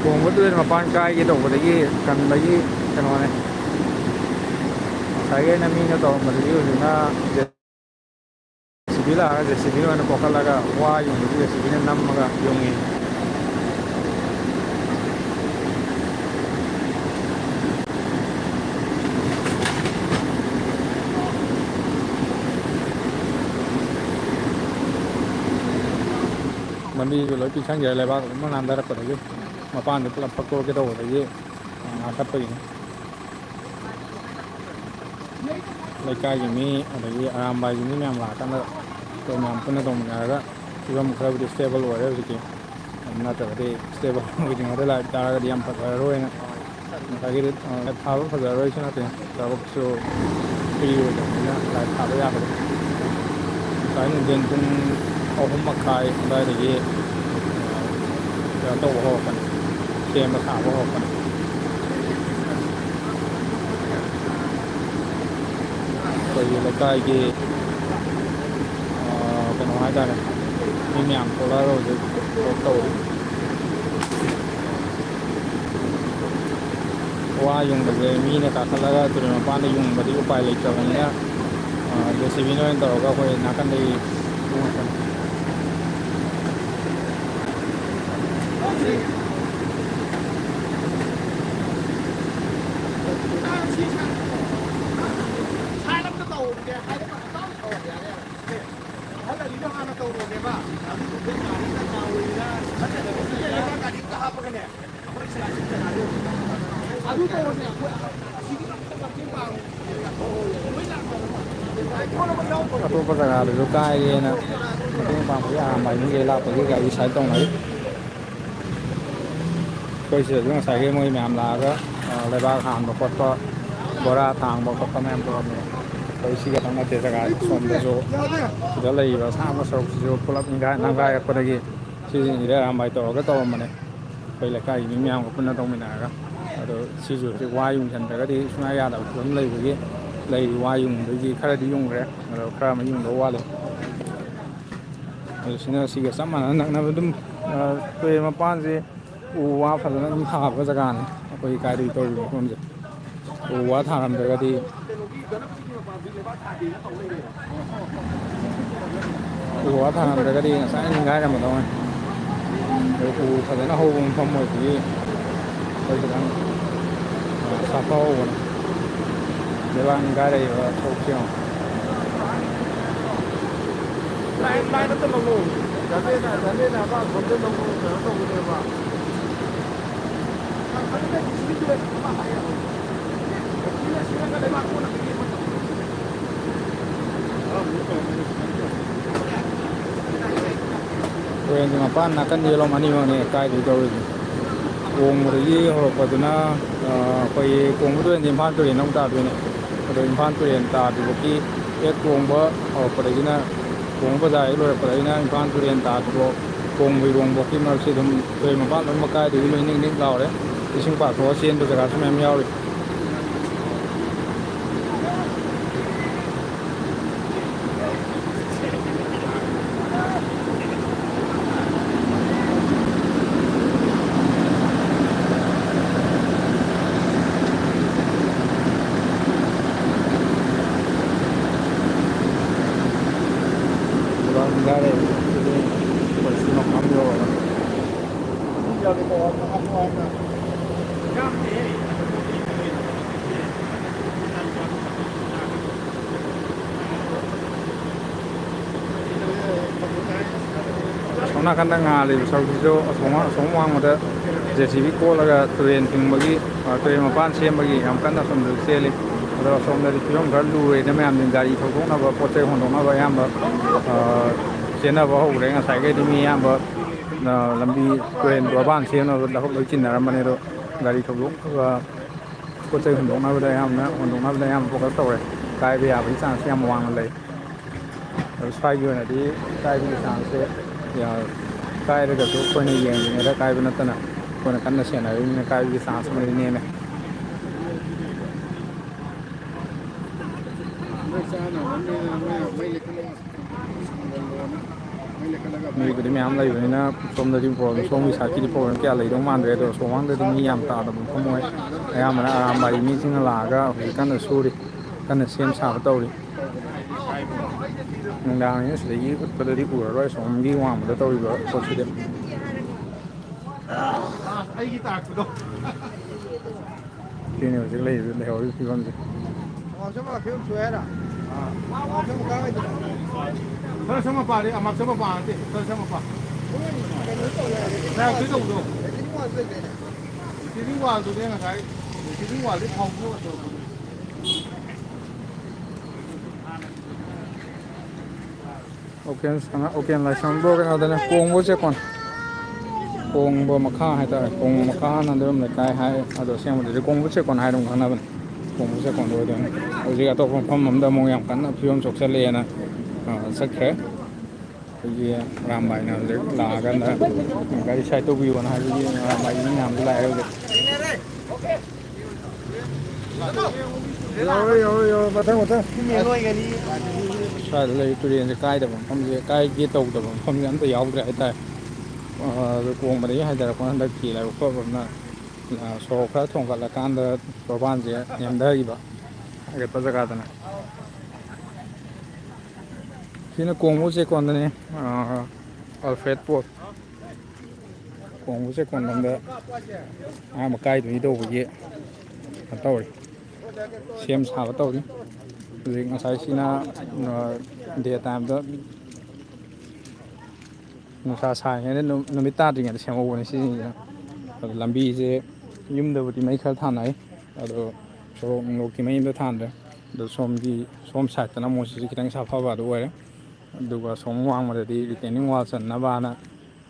kongba turel mapan kaiga tꯧꯕꯗꯒꯤ kanbagi kanone sai na mi na tꯧꯔꯝꯕꯗꯒꯤ hujina JCB laga JCB na kokalaga wa yung JCB na nammaga yungi lambi loi pi sang jai lebak ma nam darakpadagi mapan de pulap pakko ke tꯧꯕꯗꯒꯤ ngakatpagini lekai gini adagi arambai gini myam lakana to myam punna tongminaraga fibam kharabudi stable ore hujiki natagadi stable hujingada la taragadi yam phajaroina nakagi thaba phajaroi sunate tabaksu priyo dona la thaba yabade sai den pung ahum makai adagi to ho kan sema thaba ho kan lekai ki kano haitare mi myam kolaro de to wa yung de mi ne ka khalaga turel mapan de yung badi upai leichabania JCB no toroga hoi nakan dei atau jaga lu kai na itu bang ya mai ni ge la pa ge ga yi sai tong nai koi se jung sai ge moi myam la ga le ba han ba pot pa bora thang ba pot pa myam to me koi si ga tang na te jaga som de jo da lai ba sa ma sok jo pulap ni ga nang ga ya pa ge si ni re am bai to ga to ma ne koi le kai ni myam ko punna tong mi na ga ado si ju si wa yung chan da ga di suna ya da phum lai ba ge lai wa yung de khara di yung re khara ma yung do wa le sina si ga samana nak na dum turel mapan se u wa phadana dum tha ba jaga ne koi kai ri to phum je u wa tharam da ga di u wa tharam da ga di sai ni ga ra ma do u phadana ho bum pham mo ti koi jaga sa pa ho ne để bạn cái này là sâu chiều lại nó tên đồng hồ giá nên là bạn còn tên đồng hồ nó đồng hồ đều mà rồi nhưng mà pan là căn gì lo mà nhiều này cái gì đâu uống một cái hộp của tụi nó coi uống một đôi thì pan tụi nó ta tụi này rồi pan tụi ta thì cái uống bữa hộp của đấy na uống bữa dài rồi của đấy na pan tụi ta thì uống bữa khi mà sử dụng tụi mà pan nó cái thì mình ninh lao đấy thì sinh hoạt của sen được cả chúng em nhau rồi Sona kan nga le sau jo song wang ma da JCB ko la ga turel ting bagi turel mapan sem bagi am kan da som se le ꯑꯗꯣ ꯑꯁꯣꯝꯗꯗꯤ ꯐꯤꯕꯝ ꯈꯔ ꯂꯨꯔꯦꯅ ꯃꯌꯥꯝꯁꯤꯡ ꯒꯥꯔꯤ ꯊꯧꯗꯣꯛꯅꯕ ꯄꯣꯠ ꯆꯩ ꯍꯣꯟꯗꯣꯛꯅꯕ ꯑꯌꯥꯝꯕ ꯆꯦꯟꯅꯕ ꯍꯧꯈ꯭ꯔꯦ ꯉꯁꯥꯏꯈꯩꯗꯤ ꯃꯤ ꯑꯌꯥꯝꯕ ꯂꯝꯕꯤ ꯇꯨꯔꯦꯟ ꯇꯣꯔꯕꯥꯟ ꯁꯦꯝꯅꯕ ꯊꯕꯛ ꯂꯣꯏ ꯆꯤꯟꯅꯔꯝꯕꯅꯦ ꯑꯗꯣ ꯒꯥꯔꯤ ꯊꯧꯗꯣꯛꯅꯕ ꯄꯣꯠ ꯆꯩ ꯍꯣꯟꯗꯣꯛꯅꯕꯗ ꯑꯌꯥꯝꯕ ꯐꯣꯀꯁ ꯇꯧꯔꯦ ꯀꯥꯏꯕ ꯌꯥꯕꯒꯤ ꯆꯥꯟꯁꯁꯦ ꯌꯥꯝ ꯋꯥꯡꯅ ꯂꯩ ꯑꯗꯨ ꯁ꯭ꯋꯥꯏꯒꯤ ꯑꯣꯏꯅꯗꯤ ꯀꯥꯏꯕꯒꯤ ꯆꯥꯟꯁꯁꯦ ꯀꯥꯏꯔꯒꯁꯨ ꯑꯩꯈꯣꯏꯅ ꯌꯦꯡꯉꯤꯉꯩꯗ ꯀꯥꯏꯕ ꯅꯠꯇꯅ ꯑꯩꯈꯣꯏꯅ ꯀꯟꯅ ꯁꯦꯟꯅꯔꯤꯕꯅꯤꯅ ꯀꯥꯏꯕꯒꯤ ꯆꯥꯟꯁ ꯑꯃꯗꯤ ꯅꯦꯝꯃꯦ ꯃꯤꯕꯨꯗꯤ ꯃꯌꯥꯝ ꯂꯩꯕꯅꯤꯅ ꯁꯣꯝꯗꯗꯤ ꯁꯣꯝꯒꯤ ꯁꯥꯏꯠꯀꯤꯗꯤ ꯄ꯭ꯔꯣꯕ꯭ꯂꯦꯝ ꯀꯌꯥ ꯂꯩꯗꯧ ꯃꯥꯟꯗ꯭ꯔꯦ ꯑꯗꯣ ꯁꯣꯝꯋꯥꯡꯗꯗꯤ ꯃꯤ ꯌꯥꯝ ꯇꯥꯗꯕ ꯃꯐꯝ ꯑꯣꯏ ꯑꯌꯥꯝꯕꯅ ꯑꯔꯥꯝꯕꯥꯏꯒꯤ ꯃꯤꯁꯤꯡꯅ ꯂꯥꯛꯑꯒ ꯍꯧꯖꯤꯛ ꯀꯟꯅ ꯁꯨꯔꯤ ꯀꯟꯅ ꯁꯦꯝ ꯁꯥꯕ ꯇꯧꯔꯤ ꯅꯨꯡꯗꯥꯡꯅꯤꯅ ꯁꯤꯗꯒꯤ ꯎꯠꯄꯗꯗꯤ ꯎꯔꯔꯣꯏ ꯁꯣꯝꯒꯤ ꯋꯥꯡꯃꯗ ꯇꯧꯔꯤꯕ ꯄꯣꯠꯁꯤꯗꯤ ꯑꯩꯒꯤ ꯇꯥꯛꯄꯗꯣ ꯁꯤꯅꯤ ꯍꯧꯖꯤꯛ ꯂꯩꯍꯧꯔꯤꯕ ꯐꯤꯕꯝꯁꯦ ꯐꯤꯕꯝ ꯁꯣꯛꯑꯦ ꯍꯥꯏꯔ ꯈꯔ ꯁꯝꯃ ꯄꯥꯔꯦ ꯑꯃ ꯁꯝꯃ ꯄꯥꯔꯗꯤ ꯈꯔ ꯁꯝꯃ ꯄꯥ ꯁꯤꯂꯤꯡ ꯋꯥꯜꯗꯨꯅꯦ ꯉꯁꯥꯏ ꯁꯤꯂꯤꯡ ꯋꯥꯜꯗꯤ ꯐꯥꯎꯗꯣꯛꯑ ꯇꯧꯔꯛꯄꯗꯣ ꯑꯣꯀꯦꯟ ꯂꯥꯏꯁ꯭ꯔꯝꯗꯣ ꯀꯩꯅꯣꯗꯅꯦ ꯀꯣꯡꯕ ꯆꯦꯛꯀꯣꯟ ꯀꯣꯡꯕ ꯃꯈꯥ ꯍꯥꯏꯇꯥꯔꯦ ꯀꯣꯡꯕ ꯃꯈꯥꯅ ꯑꯗꯨꯝ ꯂꯩꯀꯥꯏ ꯍꯥꯏ ꯑꯗꯣ ꯑꯁꯦꯡꯕꯗꯗꯤ ꯀꯣꯡꯕ ꯆꯦꯛꯀꯣꯟ ꯍꯥꯏꯅ ꯑꯗꯨꯝ ꯈꯪꯅꯕꯅꯦ ꯀꯣꯡꯕ ꯆꯦꯛꯀꯣꯟꯗ ꯑꯣꯏꯗꯣꯏꯅꯤ ꯍꯧꯖꯤꯛ ꯑꯇꯣꯞꯄ ꯃꯐꯝ ꯑꯃꯗ ꯑꯃꯨꯛ ꯌꯥꯝ ꯀꯟꯅ ꯐꯤꯕꯝ ꯁꯣꯛꯆꯜꯂꯦꯅ ꯆꯠꯈ꯭ꯔꯦ ꯑꯩꯈꯣꯏꯒꯤ ꯑꯔꯥꯝꯕꯥꯏꯅ ꯍꯧꯖꯤꯛ ꯂꯥꯛꯑꯀꯥꯟꯗ ꯒꯥꯔꯤ ꯁꯥꯏꯠ ꯇꯧꯕꯤꯌꯣꯅ ꯍꯥꯏꯕꯒꯤ ꯑꯔꯥꯝꯕꯥꯏꯒꯤ ꯃꯤ ꯃꯌꯥꯝꯁꯨ ꯂꯥꯛꯑꯦ ꯍꯧꯖꯤꯛ ꯌꯧꯔꯦ ꯃꯊꯪ ꯁ꯭ꯋꯥꯏꯗ ꯂꯩꯔꯤ ꯇꯨꯔꯦꯟꯁꯦ ꯀꯥꯏꯗꯕ ꯃꯐꯝꯁꯦ ꯀꯥꯏꯒꯦ ꯇꯧꯗꯕ ꯃꯐꯝꯁꯦ ꯑꯝꯇ ꯌꯥꯎꯗ꯭ꯔꯦ ꯍꯥꯏꯇꯥꯔꯦ ꯑꯗꯨ ꯀꯣꯡꯕꯗꯒꯤ ꯍꯥꯏꯊꯔꯛꯄ ꯍꯟꯗꯛꯀꯤ ꯂꯥꯏꯕꯛ ꯐꯕ ꯁꯣꯔꯣꯛ ꯈꯔ ꯊꯣꯡꯒꯠꯂꯀꯥꯟꯗ ꯇꯣꯔꯕꯥꯟꯁꯦ ꯅꯦꯝꯊꯈꯤꯕ ꯑꯔꯦꯞꯄ ꯖꯒꯥꯗꯅ ꯁꯤꯅ ꯀꯣꯡꯕ ꯆꯦꯛꯀꯣꯟꯗꯅꯤ ꯑꯜꯐ꯭ꯔꯦꯠ ꯄꯣꯠ ꯀꯣꯡꯕ ꯆꯦꯛꯀꯣꯟꯂꯣꯝꯗ ꯑꯍꯥꯟꯕ ꯀꯥꯏꯗꯣꯏ ꯇꯧꯕꯒꯤ ꯇꯧꯔꯤ ꯁꯦꯝ ꯁꯥꯕ ꯇꯧꯔꯤ ꯍꯧꯖꯤꯛ ꯉꯁꯥꯏꯁꯤꯅ ꯗꯦ ꯇꯥꯏꯝꯗ ꯅꯨꯡꯁꯥ ꯁꯥꯔꯤꯉꯩꯗ ꯅꯨꯃꯤꯠ ꯇꯥꯗ꯭ꯔꯤꯉꯩꯗ ꯁꯦꯝꯍꯧꯕꯅꯤ ꯁꯤꯁꯤꯡꯁꯤꯅ ꯑꯗꯣ ꯂꯝꯕꯤꯁꯦ ꯌꯨꯝꯗꯕꯨꯗꯤ ꯃꯩ ꯈꯔ ꯊꯥꯅꯩ ꯑꯗꯣ ꯁꯣꯔꯣꯛ ꯅꯨꯡꯂꯣꯛꯀꯤ ꯃꯩ ꯑꯃꯇ ꯊꯥꯟꯗ꯭ꯔꯦ ꯑꯗꯣ ꯁꯣꯝ ꯁꯥꯏꯠꯇꯅ ꯃꯣꯏꯁꯤꯁꯨ ꯈꯤꯇꯪ ꯁꯥꯐꯕ ꯑꯗꯨ ꯑꯣꯏꯔꯦ ꯑꯗꯨꯒ ꯁꯣꯝ ꯋꯥꯡꯃꯗꯗꯤ ꯔꯤꯇꯦꯅꯤꯡ ꯋꯥꯜ ꯆꯟꯅꯕꯅ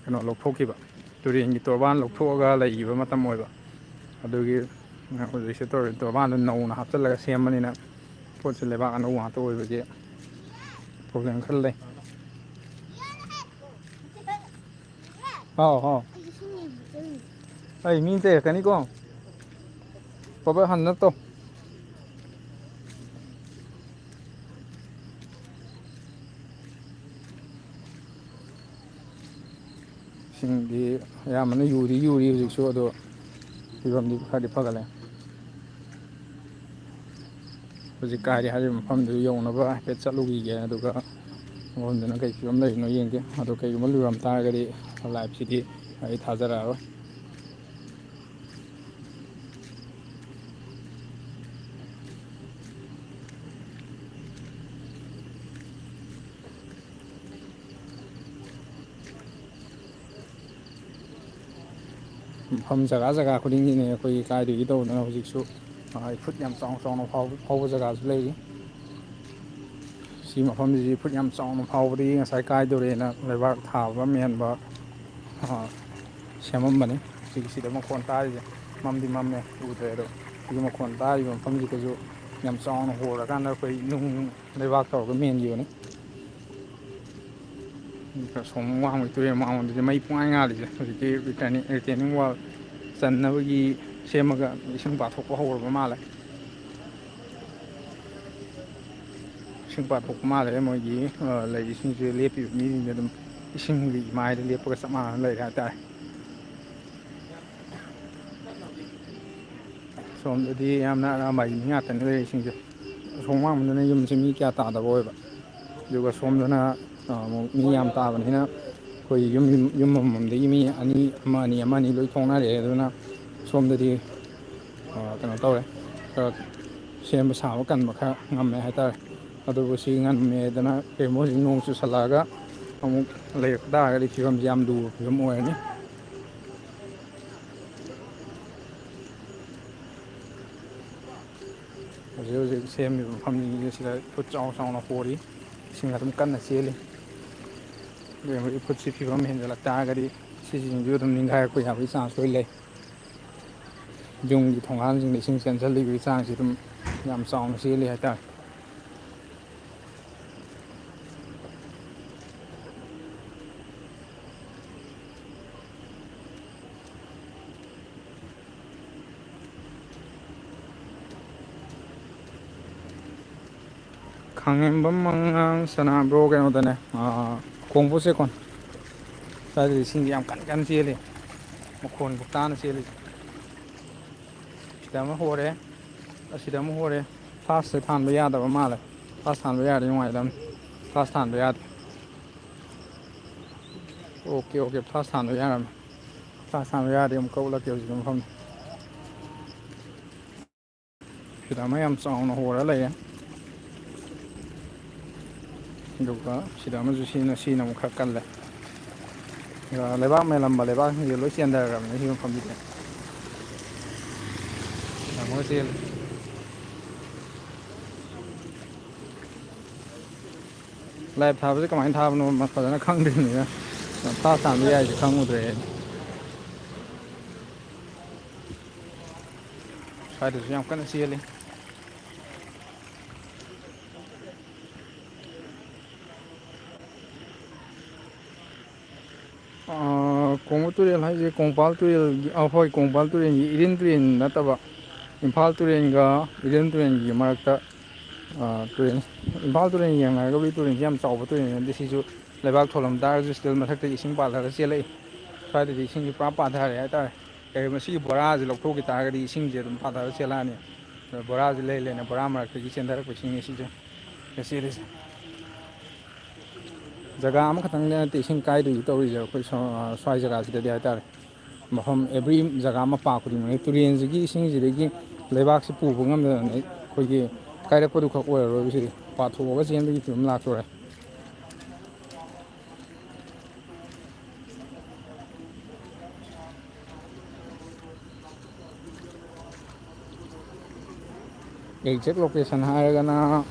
ꯀꯩꯅꯣ ꯂꯧꯊꯣꯛꯈꯤꯕ ꯇꯨꯔꯦꯟꯒꯤ ꯇꯣꯔꯕꯥꯟ ꯂꯧꯊꯣꯛꯑꯒ ꯂꯩꯈꯤꯕ ꯃꯇꯝ ꯑꯣꯏꯕ ꯑꯗꯨꯒꯤ ꯍꯧꯖꯤꯛꯁꯦ ꯇꯣꯔꯕꯥꯟꯗꯣ ꯅꯧꯅ ꯍꯥꯞꯆꯤꯜꯂꯒ ꯁꯦꯝꯕꯅꯤꯅ ꯄꯣꯠꯁꯦ ꯂꯩꯕꯥꯛ ꯑꯅꯧꯕ ꯉꯥꯛꯇ ꯑꯣꯏꯕꯒꯤ ꯄ꯭ꯔꯣꯕ꯭ꯂꯦꯝ ꯈꯔ ꯂꯩ ꯍꯥꯎ ꯍꯥꯎ ꯑꯩ ꯃꯤ ꯑꯃꯇ ꯆꯩꯔꯛꯀꯅꯤꯀꯣ ꯄꯥꯕꯠ ꯍꯟꯅꯕ ꯇꯧ ꯏꯁꯤꯡꯗꯤ ꯑꯌꯥꯝꯕꯅ ꯌꯨꯔꯤ ꯍꯧꯖꯤꯛꯁꯨ ꯑꯗꯣ ꯐꯤꯕꯝꯗꯤ ꯈꯔꯗꯤ ꯐꯒꯠꯂꯦ ꯍꯧꯖꯤꯛ ꯀꯥꯏꯔꯤ ꯍꯥꯏꯔꯤꯕ ꯃꯐꯝꯗꯨ ꯌꯧꯅꯕ ꯍꯥꯏꯐꯦꯠ ꯆꯠꯂꯨꯈꯤꯒꯦ ꯑꯗꯨꯒ ꯃꯐꯝꯗꯨꯅ ꯀꯩ ꯐꯤꯕꯝ ꯂꯩꯔꯤꯅꯣ ꯌꯦꯡꯒꯦ ꯑꯗꯣ ꯀꯩꯒꯨꯝꯕ ꯂꯨꯔꯝ ꯇꯥꯔꯒꯗꯤ ꯂꯥꯏꯐꯁꯤꯗꯤ ꯑꯩ ꯊꯥꯖꯔꯛꯑꯔꯣꯏ ꯃꯐꯝ ꯖꯒꯥ ꯈꯨꯗꯤꯡꯒꯤꯅꯦ ꯑꯩꯈꯣꯏꯒꯤ ꯀꯥꯏꯗꯣꯏꯒꯤ ꯇꯧꯗꯅ ꯍꯧꯖꯤꯛꯁꯨ ꯏꯐꯨꯠ ꯌꯥꯝ ꯆꯥꯎꯅ ꯐꯥꯎꯕ ꯖꯒꯥꯁꯨ ꯂꯩꯔꯤ ꯁꯤ ꯃꯐꯝꯁꯤꯗꯤ ꯏꯐꯨꯠ ꯌꯥꯝ ꯆꯥꯎꯅ ꯐꯥꯎꯕꯗꯒꯤ ꯉꯁꯥꯏ ꯀꯥꯏꯗꯣꯔꯦꯅ ꯂꯩꯕꯥꯛ ꯊꯥꯕ ꯃꯦꯟꯕ ꯁꯦꯝꯃꯝꯕꯅꯤ ꯁꯤꯗ ꯃꯈꯣꯟ ꯇꯥꯔꯤꯁꯦ ꯃꯝꯗꯤ ꯃꯝꯃꯦ ꯎꯗ꯭ꯔꯦ ꯑꯗꯣ ꯁꯤꯒꯤ ꯃꯈꯣꯟ ꯇꯥꯔꯤꯕ ꯃꯐꯝꯁꯤꯗꯁꯨ ꯌꯥꯝ ꯆꯥꯎꯅ ꯍꯣꯔꯀꯥꯟꯗ ꯑꯩꯈꯣꯏ ꯅꯨꯡ ꯂꯩꯕꯥꯛ ꯇꯧꯔꯒ ꯃꯦꯟꯈꯤꯕꯅꯤ ꯁꯣꯝ ꯋꯥꯡꯃꯒꯤ ꯇꯨꯔꯦꯟ ꯃꯥꯡꯉꯣꯟꯗꯗꯤ ꯃꯩ ꯄꯨꯡꯉꯥꯟ ꯉꯥꯜꯂꯤꯁꯦ ꯍꯧꯖꯤꯛꯀꯤ ꯔꯤꯇꯦꯅꯤꯡ ꯋꯥꯜ ꯆꯟꯅꯕꯒꯤ ꯁꯦꯝꯃꯒ ꯏꯁꯤꯡ ꯄꯥꯊꯣꯛꯄ ꯍꯧꯔꯕ ꯃꯥꯜꯂꯦ ꯏꯁꯤꯡ ꯄꯥꯊꯣꯛꯄ ꯃꯥꯜꯂꯦ ꯃꯣꯏꯒꯤ ꯂꯩꯔꯤꯁꯤꯡꯁꯦ ꯂꯦꯞꯄꯤꯕ ꯃꯤꯁꯤꯡꯁꯦ ꯑꯗꯨꯝ ꯏꯁꯤꯡꯒꯤ ꯏꯃꯥꯏꯗ ꯂꯦꯞꯄꯒ ꯆꯞ ꯃꯥꯟꯅꯅ ꯂꯩꯔꯦ ꯍꯥꯏꯇꯥꯔꯦ ꯁꯣꯝꯗꯗꯤ ꯌꯥꯝꯅ ꯑꯔꯥꯝꯕꯥꯏꯒꯤ ꯃꯤ ꯉꯥꯛꯇꯅꯤ ꯂꯩꯔꯤꯁꯤꯡꯁꯦ ꯑꯁꯣꯝ ꯋꯥꯡꯃꯗꯅ ꯌꯨꯝꯁꯦ ꯃꯤ ꯀꯌꯥ ꯇꯥꯗꯕ ꯑꯣꯏꯕ ꯑꯗꯨꯒ ꯁꯣꯝꯗꯅ ꯑꯃꯨꯛ ꯃꯤ ꯌꯥꯝ ꯇꯥꯕꯅꯤꯅ ꯑꯩꯈꯣꯏ ꯌꯨꯝ ꯑꯃꯃꯝꯗꯒꯤ ꯃꯤ ꯑꯃ ꯑꯅꯤ ꯂꯣꯏ ꯊꯣꯡꯅꯔꯛꯑꯦ ꯑꯗꯨꯅ ꯁꯣꯝꯗꯗꯤ ꯀꯩꯅꯣ ꯇꯧꯔꯦ ꯈꯔ ꯁꯦꯝꯕ ꯁꯥꯕ ꯀꯟꯕ ꯈꯔ ꯉꯝꯃꯦ ꯍꯥꯏꯇꯥꯔꯦ ꯑꯗꯨꯕꯨ ꯁꯤ ꯉꯝꯃꯦꯗꯅ ꯀꯔꯤꯒꯨꯝꯕ ꯍꯧꯖꯤꯛ ꯅꯣꯡ ꯆꯨꯁꯜꯂꯛꯑꯒ ꯑꯃꯨꯛ ꯂꯩꯔꯛꯄ ꯇꯥꯔꯒꯗꯤ ꯐꯤꯕꯝꯁꯤ ꯌꯥꯝ ꯂꯨꯕ ꯐꯤꯕꯝ ꯑꯣꯏꯔꯅꯤ ꯍꯧꯖꯤꯛ ꯍꯧꯖꯤꯛ ꯁꯦꯝꯃꯤꯕ ꯃꯐꯝꯁꯤꯡ ꯑꯁꯤꯗ ꯐꯨꯠ ꯆꯥꯎ ꯆꯥꯎꯅ ꯍꯣꯔꯤ ꯏꯁꯤꯡ ꯑꯗꯨꯝ ꯀꯟꯅ ꯆꯦꯜꯂꯤ ꯍꯧꯖꯤꯛ ꯐꯨꯠꯁꯤ ꯐꯤꯕꯝ ꯍꯦꯟꯖꯜꯂꯛ ꯇꯥꯔꯒꯗꯤ ꯁꯤꯁꯤꯡꯁꯨ ꯑꯗꯨꯝ ꯅꯤꯡꯈꯥꯏꯔꯛꯄ ꯌꯥꯕꯒꯤ ꯆꯥꯟꯁ ꯂꯣꯏ ꯂꯩ ꯌꯨꯝꯒꯤ ꯊꯣꯡꯒꯥꯟꯁꯤꯡꯗ ꯏꯁꯤꯡ ꯆꯦꯟꯁꯤꯜꯂꯤꯕꯒꯤ ꯆꯥꯡꯁꯤ ꯑꯗꯨꯝ ꯌꯥꯝ ꯆꯥꯎꯅ ꯆꯦꯜꯂꯤ ꯍꯥꯏꯇꯥꯔꯦ ꯈꯥꯡꯉꯦꯝꯕꯝ ꯃꯉꯥꯡ ꯁꯅꯥꯕ꯭ꯔꯣ ꯀꯩꯅꯣꯗꯅꯦ ꯀꯣꯡꯕꯣ ꯆꯦꯛꯀꯣꯟ ꯁ꯭ꯋꯥꯏꯗꯗꯤ ꯏꯁꯤꯡꯁꯤ ꯌꯥꯝ ꯀꯟꯅ ꯀꯟꯅ ꯆꯦꯜꯂꯤ ꯃꯈꯣꯟꯕꯨ ꯇꯥꯅ ꯆꯦꯜꯂꯤ ꯁꯤꯗ ꯑꯃ ꯍꯣꯔꯦ ꯑꯁꯤꯗ ꯑꯃꯨꯛ ꯍꯣꯔꯦ ꯐꯥꯁꯁꯦ ꯊꯥꯟꯕ ꯌꯥꯗꯕ ꯃꯥꯜꯂꯦ ꯐꯥꯁ ꯊꯥꯟꯕ ꯌꯥꯔꯗꯤ ꯅꯨꯡꯉꯥꯏꯒꯗꯕꯅꯤ ꯐꯥꯁ ꯊꯥꯟꯕ ꯌꯥꯗꯦ ꯑꯣꯀꯦ ꯑꯣꯀꯦ ꯐꯥꯁ ꯊꯥꯟꯕ ꯌꯥꯔꯝꯃꯦ ꯐꯥꯁ ꯊꯥꯟꯕ ꯌꯥꯔꯗꯤ ꯑꯃꯨꯛ ꯎꯠꯂꯛꯀꯦ ꯍꯧꯖꯤꯛꯀꯤ ꯃꯐꯝꯗꯣ ꯁꯤꯗ ꯑꯃ ꯌꯥꯝ ꯆꯥꯎꯅ ꯍꯣꯔ ꯂꯩꯌꯦ ꯑꯗꯨꯒ ꯁꯤꯗ ꯑꯃꯁꯨ ꯁꯤꯅ ꯑꯃꯨꯛ ꯈꯔ ꯀꯜꯂꯦ ꯂꯩꯕꯥꯛ ꯃꯦꯜꯂꯝꯕ ꯂꯩꯕꯥꯛꯁꯤꯡꯁꯦ ꯂꯣꯏ ꯆꯦꯟꯊꯈ꯭ꯔꯕꯅꯤ ꯁꯤ ꯃꯐꯝꯁꯤꯗꯤ ꯑꯃꯨꯛꯀ ꯆꯦꯜꯂꯤ ꯂꯥꯏꯞ ꯊꯥꯕꯁꯦ ꯀꯃꯥꯏꯅ ꯊꯥꯕꯅꯣ ꯐꯖꯅ ꯈꯪꯗ꯭ꯔꯤꯕꯅꯤꯅ ꯐꯥꯁ ꯊꯥꯟꯕ ꯌꯥꯏꯁꯦ ꯈꯪꯉꯨꯗ꯭ꯔꯦ ꯁ꯭ꯋꯥꯏꯗꯁꯨ ꯌꯥꯝ ꯀꯟꯅ ꯆꯦꯜꯂꯤ ꯀꯣꯡꯕ ꯇꯨꯔꯦꯜ ꯍꯥꯏꯁꯦ ꯀꯣꯡꯄꯥꯜ ꯇꯨꯔꯦꯜꯒꯤ ꯍꯣꯏ ꯀꯣꯡꯄꯥꯜ ꯇꯨꯔꯦꯜꯒꯤ ꯏꯔꯤꯜ ꯇꯨꯔꯦꯜ ꯅꯠꯇꯕ ꯏꯝꯐꯥꯜ ꯇꯨꯔꯦꯟꯒ ꯏꯔꯤꯜ ꯇꯨꯔꯦꯟꯒꯤ ꯃꯔꯛꯇ ꯇꯨꯔꯦꯟ ꯏꯝꯐꯥꯜ ꯇꯨꯔꯦꯟ ꯌꯦꯡꯅꯔꯒꯕꯨꯗꯤ ꯇꯨꯔꯦꯟꯁꯤ ꯌꯥꯝ ꯆꯥꯎꯕ ꯇꯨꯔꯦꯟꯅꯤ ꯁꯤꯁꯨ ꯂꯩꯕꯥꯛ ꯊꯣꯜꯂꯝ ꯇꯥꯔꯒꯁꯨ ꯁ꯭ꯇꯤꯜ ꯃꯊꯛꯇ ꯏꯁꯤꯡ ꯄꯥꯊꯔꯒ ꯆꯦꯜꯂꯛꯏ ꯁ꯭ꯋꯥꯏꯗꯗꯤ ꯏꯁꯤꯡꯁꯤ ꯄꯨꯔꯥ ꯄꯥꯊꯔꯦ ꯍꯥꯏꯇꯥꯔꯦ ꯀꯔꯤꯒꯨꯝꯕ ꯁꯤꯒꯤ ꯕꯣꯔꯥꯁꯤ ꯂꯧꯊꯣꯛꯈꯤ ꯇꯥꯔꯒꯗꯤ ꯏꯁꯤꯡꯁꯦ ꯑꯗꯨꯝ ꯄꯥꯊꯔ ꯆꯦꯜꯂꯛꯑꯅꯤ ꯕꯣꯔꯥꯁꯤ ꯂꯩ ꯂꯩꯅ ꯕꯣꯔꯥ ꯃꯔꯛꯇꯒꯤ ꯆꯦꯟꯊꯔꯛꯄ ꯏꯁꯤꯡꯅꯤ ꯁꯤꯁꯦ ꯆꯦꯜꯂꯤꯁꯦ ꯖꯒꯥ ꯑꯃꯈꯛꯇꯪꯗ ꯅꯠꯇꯦ ꯏꯁꯤꯡ ꯀꯥꯏꯗꯣꯏꯒꯤ ꯇꯧꯔꯤꯁꯦ ꯑꯩꯈꯣꯏ ꯁ꯭ꯋꯥꯏ ꯖꯒꯥꯁꯤꯗꯗꯤ ꯍꯥꯏꯇꯥꯔꯦ ꯃꯐꯝ ꯑꯦꯕ꯭ꯔꯤ ꯖꯒꯥ ꯃꯄꯥ ꯈꯨꯗꯤꯡꯃꯛ ꯇꯨꯔꯦꯟꯁꯤꯒꯤ ꯏꯁꯤꯡꯁꯤꯗꯒꯤ ꯂꯩꯕꯥꯛꯁꯤ ꯄꯨꯕ ꯉꯝꯗꯗꯅ ꯑꯩꯈꯣꯏꯒꯤ ꯀꯥꯏꯔꯛꯄꯗꯨ ꯈꯛ ꯑꯣꯏꯔꯔꯣꯏꯕ ꯁꯤꯗꯤ ꯄꯥꯊꯣꯛꯑꯒ ꯆꯦꯟꯕꯒꯤ ꯐꯤꯕꯝ ꯂꯥꯛꯇꯣꯔꯦ ꯑꯦꯛꯖꯦꯛ ꯂꯣꯀꯦꯁꯟ ꯍꯥꯏꯔꯒꯅ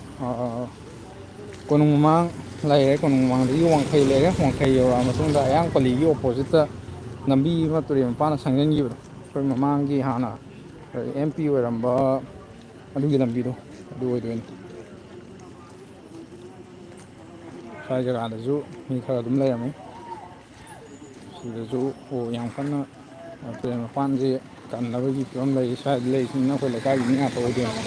ꯀꯣꯅꯨꯡ ꯃꯃꯥꯡ ꯂꯩꯔꯦ ꯀꯣꯅꯨꯡ ꯃꯃꯥꯡꯗꯒꯤ ꯋꯥꯡꯈꯩ ꯂꯩꯔꯦ ꯋꯥꯡꯈꯩ ꯌꯧꯔꯛꯑ ꯃꯇꯨꯡꯗ ꯍꯌꯥꯡꯄꯜꯂꯤꯒꯤ ꯑꯣꯄꯣꯖꯤꯠꯇ ꯂꯝꯕꯤ ꯑꯃ ꯇꯨꯔꯦꯟ ꯃꯄꯥꯟꯅ ꯁꯪꯖꯟꯈꯤꯕꯗꯣ ꯑꯩꯈꯣꯏ ꯃꯃꯥꯡꯒꯤ ꯍꯥꯟꯅ ꯑꯦꯝ ꯄꯤ ꯑꯣꯏꯔꯝꯕ ꯑꯗꯨꯒꯤ ꯂꯝꯕꯤꯗꯣ ꯑꯗꯨ ꯑꯣꯏꯗꯣꯏꯅꯤ ꯁ꯭ꯋꯥꯏ ꯖꯒꯥꯗꯁꯨ ꯃꯤ ꯈꯔ ꯑꯗꯨꯝ ꯂꯩꯔꯝꯃꯤ ꯁꯤꯗꯁꯨ ꯌꯥꯝ ꯀꯟꯅ ꯇꯨꯔꯦꯜ ꯃꯄꯥꯟꯁꯦ ꯀꯟꯅꯕꯒꯤ ꯐꯤꯕꯝ ꯂꯩ ꯁ꯭ꯋꯥꯏꯗ ꯂꯩꯔꯤꯁꯤꯅ ꯑꯩꯈꯣꯏ ꯂꯩꯀꯥꯏꯒꯤ ꯃꯤ ꯉꯥꯛꯇ ꯑꯣꯏꯗꯣꯏꯅꯤ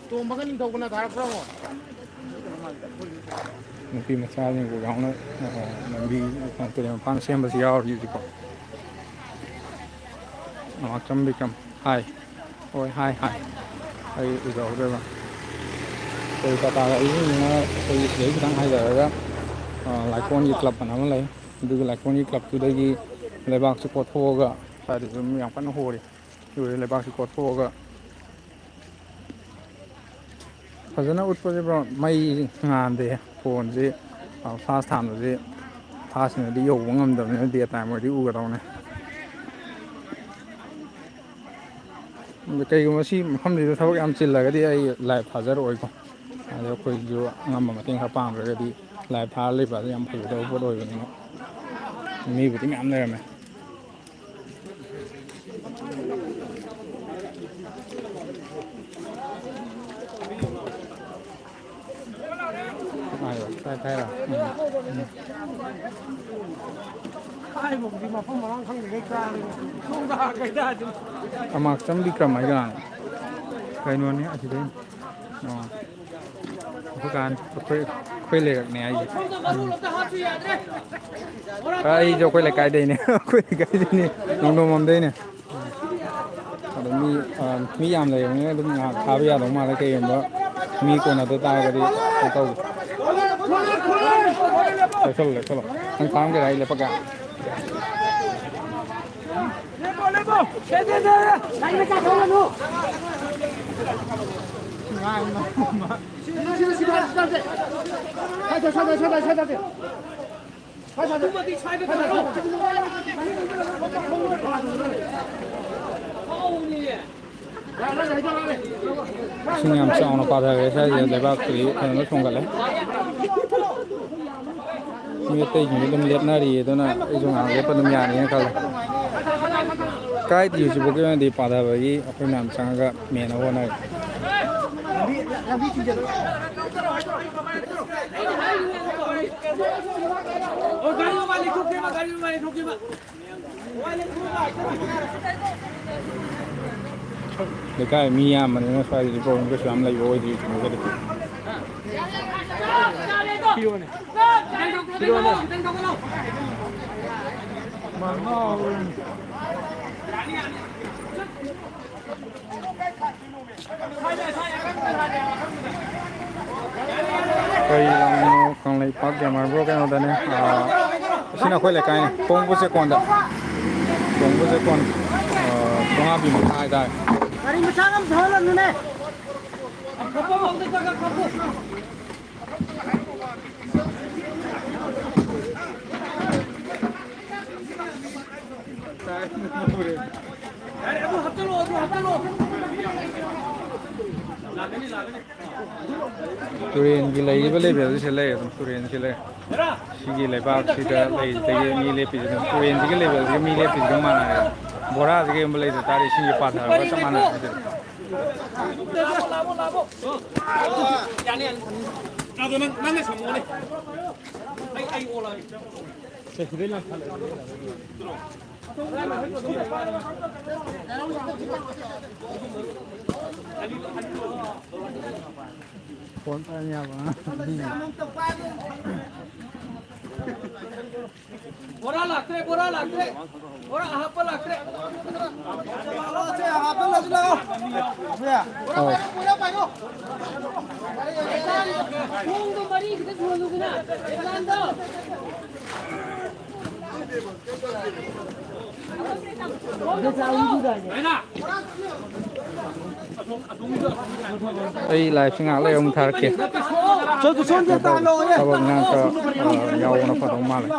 ꯇꯣꯝꯕꯒ ꯅꯤꯡꯊꯧꯕꯅ ꯊꯥꯔꯛꯄ꯭ꯔꯣ ꯅꯨꯄꯤ ꯃꯆꯥꯁꯤꯡꯕꯨ ꯌꯥꯎꯅ ꯂꯝꯕꯤ ꯇꯨꯔꯦꯜ ꯃꯄꯥꯟ ꯁꯦꯝꯕꯁꯨ ꯌꯥꯎꯔꯤ ꯍꯧꯖꯤꯛꯀꯣ ꯉꯥꯛꯆꯝ ꯕꯤꯀ꯭ꯔꯝ ꯍꯥꯏ ꯍꯣꯏ ꯍꯥꯏ ꯑꯩ ꯎꯖꯍꯧꯗ꯭ꯔꯦꯕ ꯑꯩꯈꯣꯏ ꯇꯥꯇꯥ ꯒꯥꯔꯤꯁꯤꯡꯁꯤꯅ ꯑꯩꯈꯣꯏꯒꯤ ꯁꯤꯗꯩ ꯈꯤꯇꯪ ꯍꯥꯏꯊꯔꯒ ꯂꯥꯏꯀꯣꯟꯒꯤ ꯀ꯭ꯂꯕ ꯑꯅ ꯑꯃ ꯂꯩ ꯑꯗꯨꯒꯤ ꯂꯥꯏꯀꯣꯟꯒꯤ ꯀ꯭ꯂꯕꯇꯨꯗꯒꯤ ꯂꯩꯕꯥꯛꯁꯤ ꯀꯣꯊꯣꯛꯑꯒ ꯁ꯭ꯋꯥꯏꯗꯁꯨ ꯑꯗꯨꯝ ꯌꯥꯝ ꯀꯟꯅ ꯍꯣꯔꯤ ꯂꯩꯕꯥꯛꯁꯤ ꯀꯣꯊꯣꯛꯑꯒ ꯐꯖꯅ ꯎꯠꯄꯁꯤꯕꯣ ꯃꯩ ꯉꯥꯟꯗꯦ ꯐꯣꯟꯁꯤ ꯐꯥꯁ ꯊꯥꯟꯕꯁꯤ ꯐꯥꯁꯁꯤꯅꯗꯤ ꯌꯧꯕ ꯉꯝꯗꯕꯅꯤꯅ ꯗꯦ ꯇꯥꯏꯝ ꯑꯣꯏꯔꯗꯤ ꯎꯒꯗꯧꯅꯦ ꯀꯩꯒꯨꯝꯕ ꯁꯤ ꯃꯐꯝꯁꯤꯗ ꯊꯕꯛ ꯌꯥꯝ ꯆꯤꯜꯂꯒꯗꯤ ꯑꯩ ꯂꯥꯏꯚ ꯊꯥꯖꯔꯛꯑꯣꯏꯀꯣ ꯑꯗꯣ ꯑꯩꯈꯣꯏꯁꯨ ꯑꯉꯝꯕ ꯃꯇꯦꯡ ꯈꯔ ꯄꯥꯡꯗ꯭ꯔꯒꯗꯤ ꯂꯥꯏꯚ ꯊꯥꯔ ꯂꯩꯕ ꯑꯗꯨ ꯌꯥꯝ ꯐꯖꯗꯕ ꯄꯣꯠ ꯑꯣꯏꯕꯅꯤꯅ ꯃꯤꯕꯨꯗꯤ ꯃꯌꯥꯝ ꯂꯩꯔꯝꯃꯦ ꯍꯥꯏꯕꯕꯨꯗꯤ ꯃꯐꯝ ꯃꯔꯥꯡ ꯈꯪꯗ꯭ꯔꯤꯉꯩ ꯑꯃꯥꯛꯆꯝ ꯕꯤꯀ꯭ꯔꯝ ꯍꯥꯏ ꯀꯅꯥꯅꯣ ꯀꯩꯅꯣꯅꯤ ꯑꯁꯤꯗꯩ ꯑꯩꯈꯣꯏ ꯂꯩꯔꯛꯅꯦ ꯍꯥꯏꯁꯦ ꯑꯩꯁꯨ ꯑꯩꯈꯣꯏ ꯂꯩꯀꯥꯏꯗꯩꯅꯦ ꯑꯩꯈꯣꯏ ꯂꯩꯀꯥꯏꯗꯩꯅꯦ ꯅꯣꯡꯗꯝꯕꯝꯗꯩꯅꯦ ꯑꯗꯣ ꯃꯤ ꯌꯥꯝ ꯂꯩꯕꯅꯤꯅ ꯑꯗꯨꯝ ꯉꯥꯏꯍꯥꯛ ꯊꯥꯕ ꯌꯥꯗꯧ ꯃꯥꯜꯂꯦ ꯀꯩꯒꯨꯝꯕ ꯃꯤ ꯀꯣꯟꯅꯗ ꯇꯥꯔꯒꯗꯤ ꯀꯩꯅꯣ ꯇꯧꯒꯦ ꯂꯦꯞꯁꯜꯂꯣ ꯅꯪ ꯈꯥꯡꯒꯦꯔꯥ ꯑꯩ ꯂꯦꯞꯄꯛꯀꯦ Sing am sound pada rasa je lepas kiri kalau sunggal le. Ini teh ini tu melihat nari itu na itu ngang lepas tu mian ini kalau. Kai di uji bukan di pada bagi apa nam sangat mian awak nari. Oh, gari mali thuke ma. Dekat Mia mana ni saya di bawah tu selama lagi bawah di semua tu. Kilo ni. Mana? Kau yang kang lagi pak yang mana bro kan ada ni. Sini aku lekai ni. Kongba sekon dah. Kongba sekon. Chongabi makhada. Hari macam apa thalan ni? Kapu mau tu jaga kapu. Abu hatlo. Turel gila ini boleh biar selai tu turel selai. Sigi lepas kita lagi tegi mile pis tu turel sigi lepas sigi mile pis kemana ya? Bora sigi boleh tarik sigi patah macam mana? Labo. Yang ni. Ada mana semua ni? Ai olah. Sekitar Phone tanya apa? Bora lakre. Bora apa lakre? Apa lakre? Ya. Bora payo. Kongba bari kita jual dulu na. Jalan do. Đây là sinh ngạc lấy ông thà kìa. Sao bọn ngang cho nhau nó phát ông mà lại.